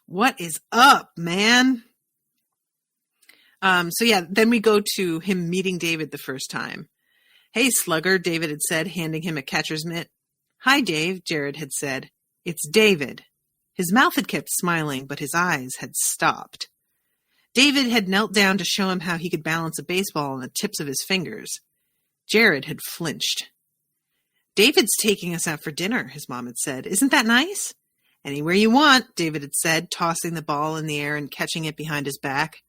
What is up, man? Then we go to him meeting David the first time. Hey, slugger, David had said, handing him a catcher's mitt. Hi, Dave, Jared had said. It's David. His mouth had kept smiling, but his eyes had stopped. David had knelt down to show him how he could balance a baseball on the tips of his fingers. Jared had flinched. David's taking us out for dinner, his mom had said. Isn't that nice? Anywhere you want, David had said, tossing the ball in the air and catching it behind his back.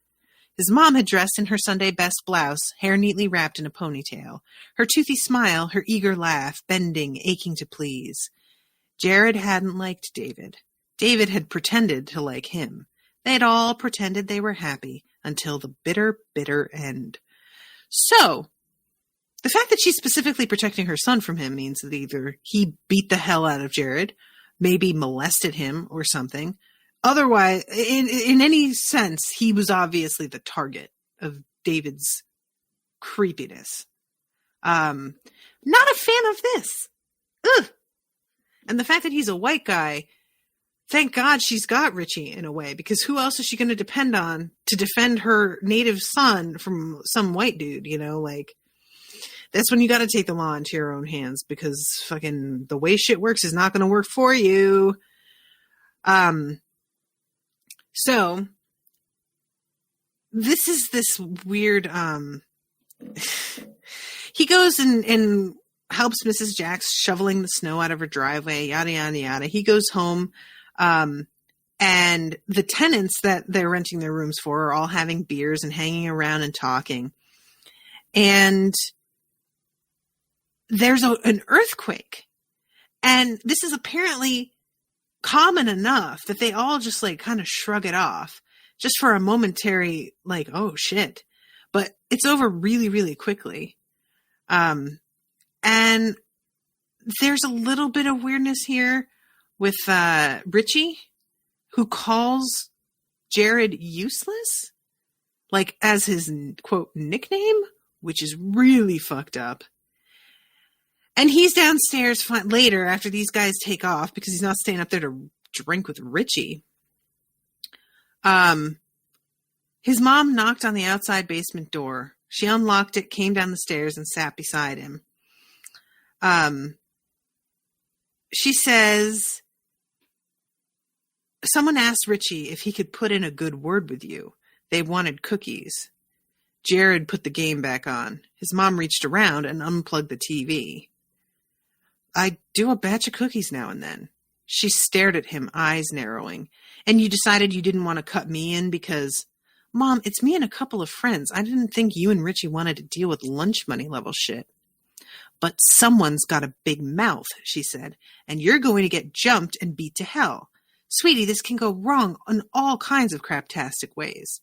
His mom had dressed in her Sunday best blouse, hair neatly wrapped in a ponytail, her toothy smile, her eager laugh, bending, aching to please. Jared hadn't liked David. David had pretended to like him. They had all pretended they were happy until the bitter, bitter end. So, the fact that she's specifically protecting her son from him means that either he beat the hell out of Jared, maybe molested him or something. Otherwise, in any sense, he was obviously the target of David's creepiness. Not a fan of this. Ugh. And the fact that he's a white guy, thank God she's got Richie in a way, because who else is she going to depend on to defend her native son from some white dude, you know, like, that's when you got to take the law into your own hands, because fucking the way shit works is not going to work for you. So this is this weird, he goes and helps Mrs. Jax shoveling the snow out of her driveway, yada, yada, yada. He goes home, and the tenants that they're renting their rooms for are all having beers and hanging around and talking. And there's an earthquake. And this is apparently common enough that they all just like kind of shrug it off just for a momentary, like, oh shit. But it's over really, really quickly. And there's a little bit of weirdness here with Richie, who calls Jared useless, like as his quote nickname, which is really fucked up. And he's downstairs later after these guys take off because he's not staying up there to drink with Richie. His mom knocked on the outside basement door. She unlocked it, came down the stairs, and sat beside him. She says, someone asked Richie if he could put in a good word with you. They wanted cookies. Jared put the game back on. His mom reached around and unplugged the TV. I do a batch of cookies now and then. She stared at him, eyes narrowing. And you decided you didn't want to cut me in because, Mom, it's me and a couple of friends. I didn't think you and Richie wanted to deal with lunch money level shit. But someone's got a big mouth, she said, and you're going to get jumped and beat to hell. Sweetie, this can go wrong in all kinds of craptastic ways.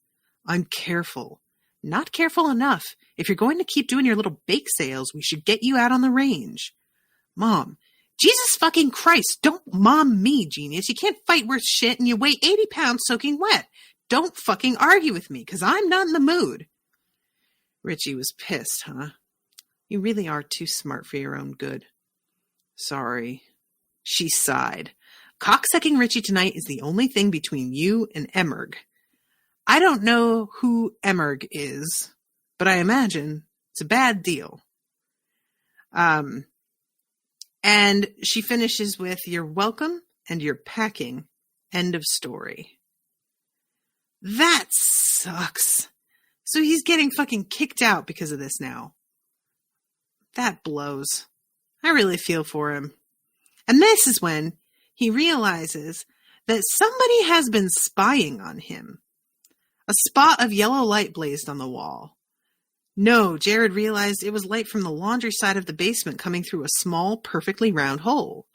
I'm careful. Not careful enough. If you're going to keep doing your little bake sales, we should get you out on the range. Mom, Jesus fucking Christ, don't mom me, genius. You can't fight worth shit and you weigh 80 pounds soaking wet. Don't fucking argue with me, because I'm not in the mood. Richie was pissed, huh? You really are too smart for your own good. Sorry. She sighed. Cocksucking Richie tonight is the only thing between you and Emmerg. I don't know who Emmerg is, but I imagine it's a bad deal. And she finishes with, you're welcome and you're packing. End of story. That sucks. So he's getting fucking kicked out because of this now. That blows. I really feel for him. And this is when he realizes that somebody has been spying on him. A spot of yellow light blazed on the wall. No, Jared realized it was light from the laundry side of the basement coming through a small, perfectly round hole.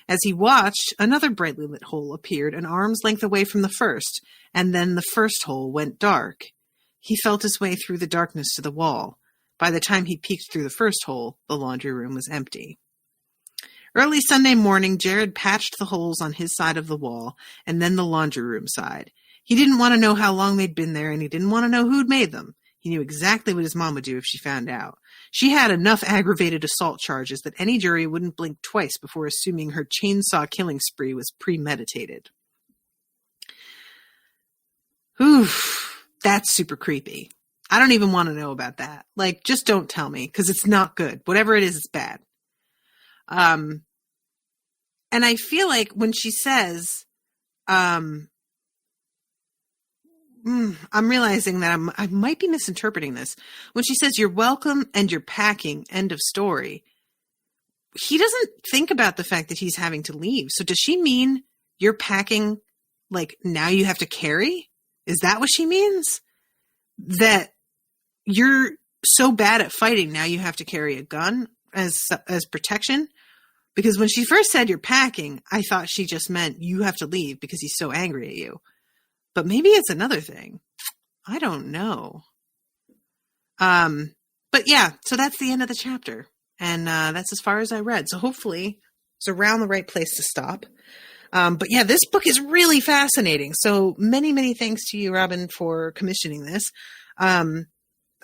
As he watched, another brightly lit hole appeared an arm's length away from the first, and then the first hole went dark. He felt his way through the darkness to the wall. By the time he peeked through the first hole, the laundry room was empty. Early Sunday morning, Jared patched the holes on his side of the wall, and then the laundry room side. He didn't want to know how long they'd been there, and he didn't want to know who'd made them. He knew exactly what his mom would do if she found out. She had enough aggravated assault charges that any jury wouldn't blink twice before assuming her chainsaw killing spree was premeditated. Oof, that's super creepy. I don't even want to know about that. Like, just don't tell me, because it's not good. Whatever it is, it's bad. And I feel like when she says, I'm realizing that I might be misinterpreting this. When she says, you're welcome and you're packing, end of story, he doesn't think about the fact that he's having to leave. So does she mean you're packing, like, now you have to carry? Is that what she means? That you're so bad at fighting, now you have to carry a gun as protection? Because when she first said you're packing, I thought she just meant you have to leave because he's so angry at you. But maybe it's another thing. I don't know. But yeah, so that's the end of the chapter. And that's as far as I read. So hopefully it's around the right place to stop. But yeah, this book is really fascinating. So many, many thanks to you, Robin, for commissioning this.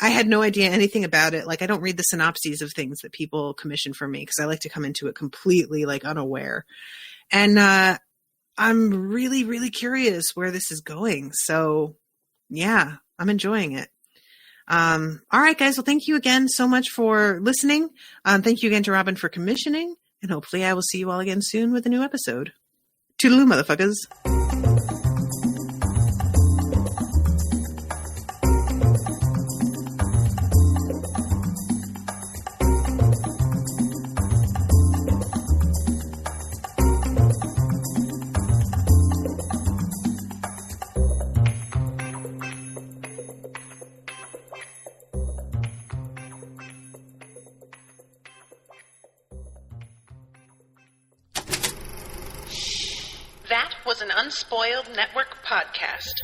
I had no idea anything about it. Like, I don't read the synopses of things that people commission for me because I like to come into it completely, like, unaware. And I'm really, really curious where this is going. So yeah, I'm enjoying it. All right, guys. Well, thank you again so much for listening. Thank you again to Robin for commissioning, and hopefully I will see you all again soon with a new episode. Toodaloo, motherfuckers. That was an Unspoiled Network podcast.